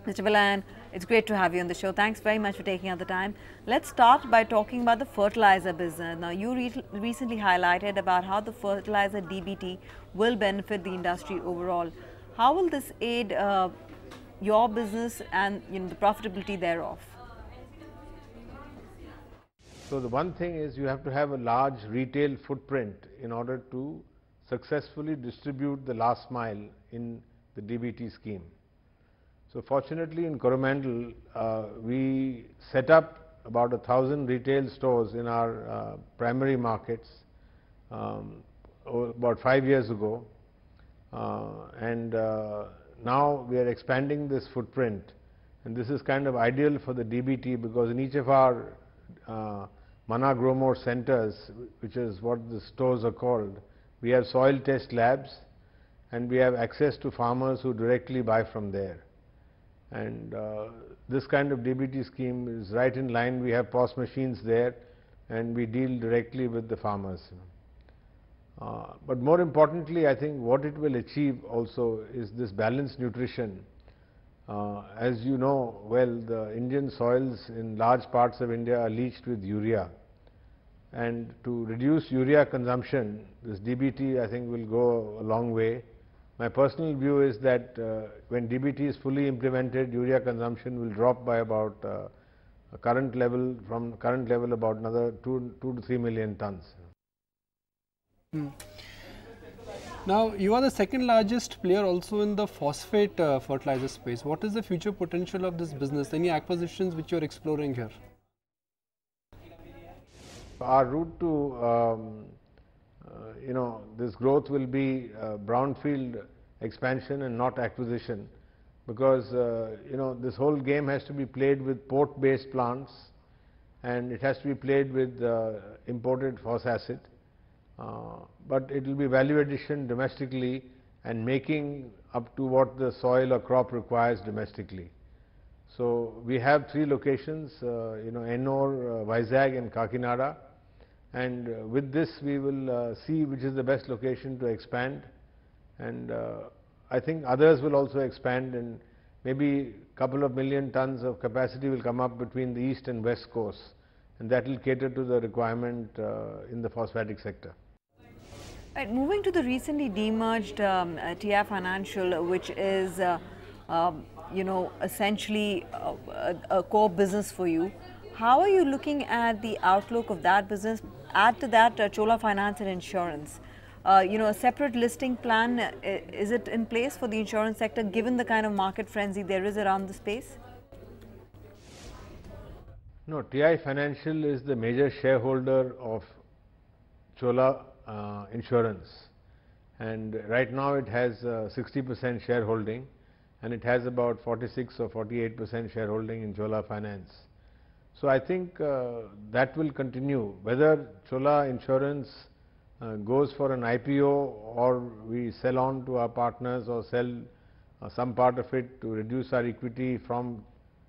Mr. Vellayan, it's great to have you on the show. Thanks very much for taking out the time. Let's start by talking about the fertilizer business. Now, you recently highlighted about how the fertilizer DBT will benefit the industry overall. How will this aid your business and the profitability thereof? So the one thing is you have to have a large retail footprint in order to successfully distribute the last mile in the DBT scheme. So fortunately in Coromandel, we set up about 1,000 retail stores in our primary markets about 5 years ago, and now we are expanding this footprint, and this is kind of ideal for the DBT because in each of our Mana-Gromor centers, which is what the stores are called, we have soil test labs and we have access to farmers who directly buy from there. And this kind of DBT scheme is right in line. We have POS machines there and we deal directly with the farmers. But more importantly, I think what it will achieve also is this balanced nutrition. As you know well, the Indian soils in large parts of India are leached with urea. And to reduce urea consumption, this DBT I think will go a long way. My personal view is that when DBT is fully implemented, urea consumption will drop by about current level about another 2 to 3 million tons. Now, you are the second largest player also in the phosphate fertilizer space. What is the future potential of this business? Any acquisitions which you are exploring here? Our route to this growth will be brownfield expansion and not acquisition, because this whole game has to be played with port-based plants and it has to be played with imported phosphate acid. But it will be value addition domestically and making up to what the soil or crop requires domestically. So we have 3 locations, Ennore, Vizag and Kakinada, and with this we will see which is the best location to expand, and I think others will also expand, and maybe a couple of million tons of capacity will come up between the east and west coast, and that will cater to the requirement in the phosphatic sector. Right, moving to the recently demerged TI Financial, which is essentially a core business for you. How are you looking at the outlook of that business? Add to that Chola Finance and Insurance. A separate listing plan, is it in place for the insurance sector given the kind of market frenzy there is around the space? No, TI Financial is the major shareholder of Chola Insurance, and right now it has 60% shareholding, and it has about 46 or 48% shareholding in Chola Finance. So I think that will continue. Whether Chola Insurance goes for an IPO or we sell on to our partners or sell some part of it to reduce our equity from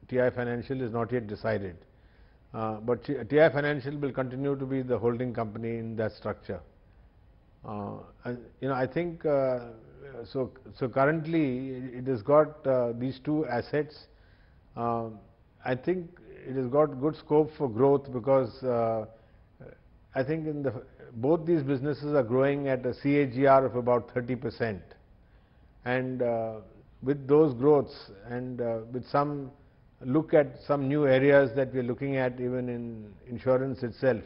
TI Financial is not yet decided. But TI Financial will continue to be the holding company in that structure. I think so currently it has got these 2 assets. I think it has got good scope for growth because I think both these businesses are growing at a CAGR of about 30%, and with those growths and with some look at some new areas that we are looking at even in insurance itself.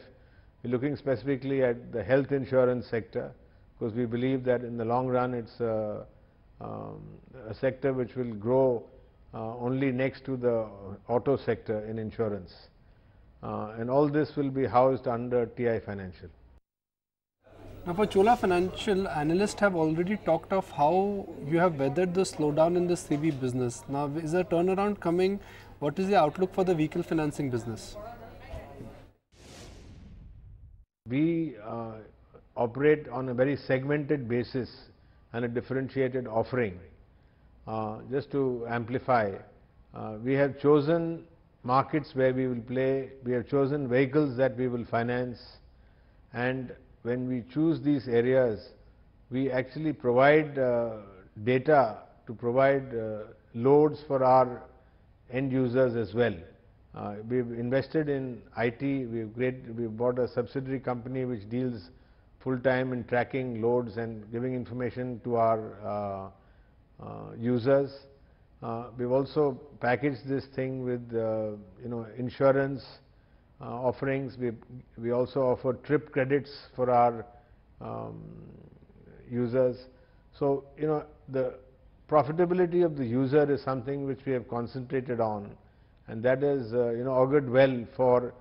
We are looking specifically at the health insurance sector because we believe that in the long run it's a sector which will grow only next to the auto sector in insurance, and all this will be housed under TI Financial. Now, for Chola Financial, analysts have already talked of how you have weathered the slowdown in the CV business. Now, is a turnaround coming? What is the outlook for the vehicle financing business? We operate on a very segmented basis and a differentiated offering. Just to amplify, we have chosen markets where we will play, we have chosen vehicles that we will finance, and when we choose these areas, we actually provide data to provide loads for our end users as well. We've invested in IT, we've bought a subsidiary company which deals full-time in tracking loads and giving information to our users. We've also packaged this thing with insurance offerings. We also offer trip credits for our users. So the profitability of the user is something which we have concentrated on, and that is augured well for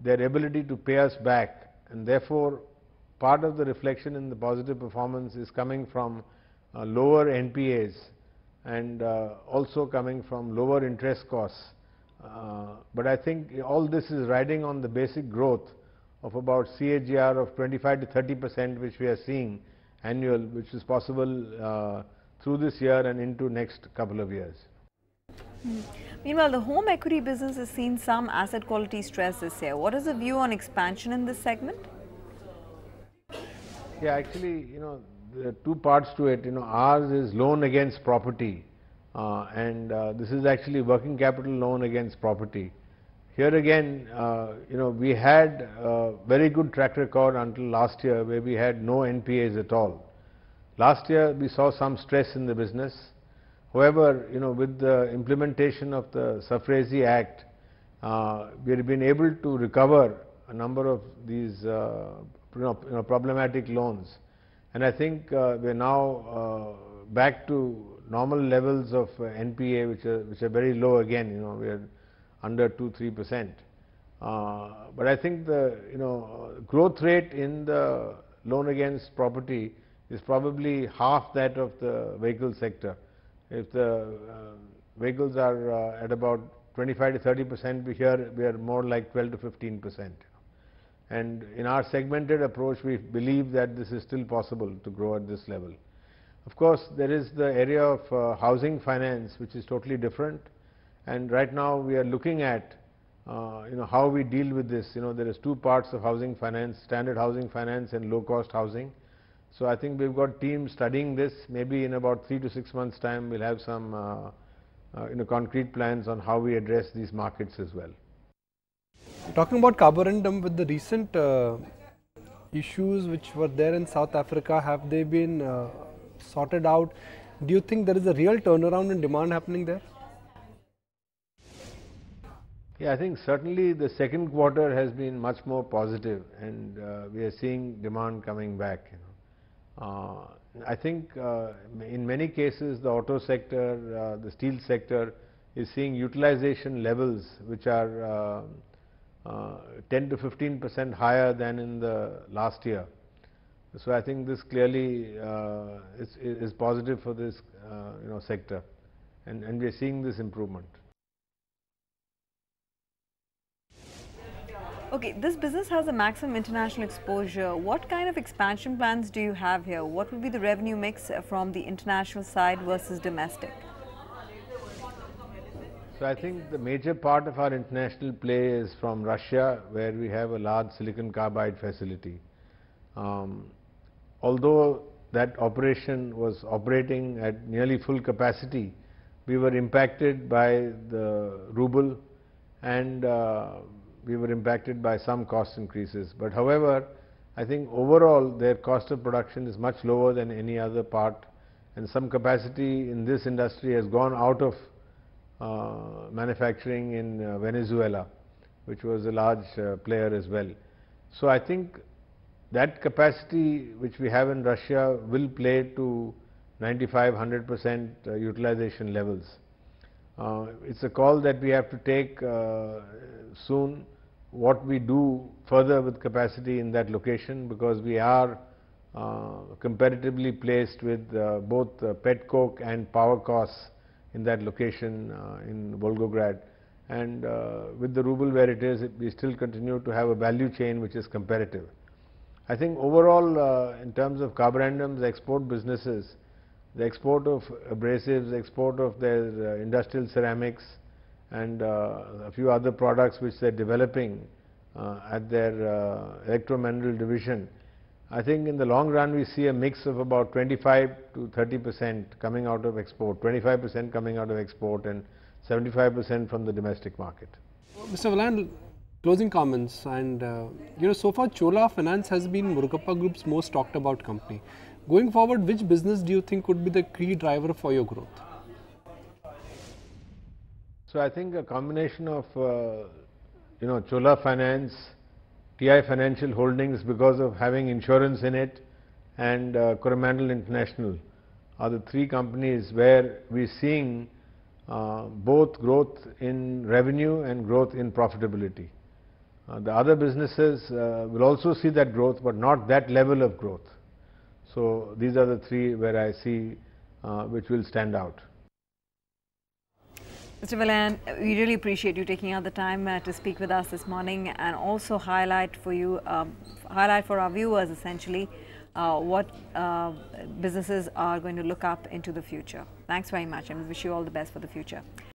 their ability to pay us back, and therefore part of the reflection in the positive performance is coming from lower NPAs and also coming from lower interest costs. But I think all this is riding on the basic growth of about CAGR of 25 to 30%, which we are seeing annual, which is possible through this year and into next couple of years. Meanwhile, the home equity business has seen some asset quality stress this year. What is the view on expansion in this segment? Yeah, actually, there are two parts to it. Ours is loan against property, and this is actually working capital loan against property. Here again, we had a very good track record until last year, where we had no NPAs at all. Last year, we saw some stress in the business. However, with the implementation of the SAFRESI Act, we have been able to recover a number of these problematic loans, and I think we are now back to normal levels of NPA, which are very low again. We are under 2-3%. But I think the growth rate in the loan against property is probably half that of the vehicle sector. If the vehicles are at about 25 to 30%, we are more like 12 to 15%. And in our segmented approach, we believe that this is still possible to grow at this level. Of course, there is the area of housing finance, which is totally different. And right now, we are looking at how we deal with this. There is two parts of housing finance: standard housing finance and low-cost housing. So I think we've got teams studying this. Maybe in about 3 to 6 months' time, we'll have some concrete plans on how we address these markets as well. Talking about Carborundum, with the recent issues which were there in South Africa, have they been sorted out? Do you think there is a real turnaround in demand happening there? Yeah, I think certainly the second quarter has been much more positive, and we are seeing demand coming back. I think in many cases the auto sector, the steel sector is seeing utilization levels which are 10 to 15% higher than in the last year. So I think this clearly is positive for this sector, and we are seeing this improvement. Okay, this business has a maximum international exposure. What kind of expansion plans do you have here? What will be the revenue mix from the international side versus domestic? So I think the major part of our international play is from Russia, where we have a large silicon carbide facility. Although that operation was operating at nearly full capacity, we were impacted by the ruble, and we were impacted by some cost increases. But however, I think overall their cost of production is much lower than any other part, and some capacity in this industry has gone out of manufacturing in Venezuela, which was a large player as well. So I think that capacity which we have in Russia will play to 95-100% utilization levels. It's a call that we have to take soon, what we do further with capacity in that location, because we are competitively placed with both pet coke and power costs in that location in Volgograd, and with the ruble where it is, we still continue to have a value chain which is competitive. I think overall in terms of Carborundum's export businesses, the export of abrasives, export of their industrial ceramics, and a few other products which they are developing at their electromineral division, I think in the long run we see a mix of about 25 to 30% coming out of export, 25% coming out of export and 75% from the domestic market. Mr. Vellayan, closing comments, and so far Chola Finance has been Murugappa Group's most talked about company. Going forward, which business do you think would be the key driver for your growth? So I think a combination of Chola Finance, TI Financial Holdings, because of having insurance in it, and Coromandel International are the three companies where we're seeing both growth in revenue and growth in profitability. The other businesses will also see that growth, but not that level of growth. So these are the three where I see which will stand out. Mr. Vellayan, we really appreciate you taking out the time to speak with us this morning, and also highlight for our viewers essentially what businesses are going to look up into the future. Thanks very much, and we wish you all the best for the future.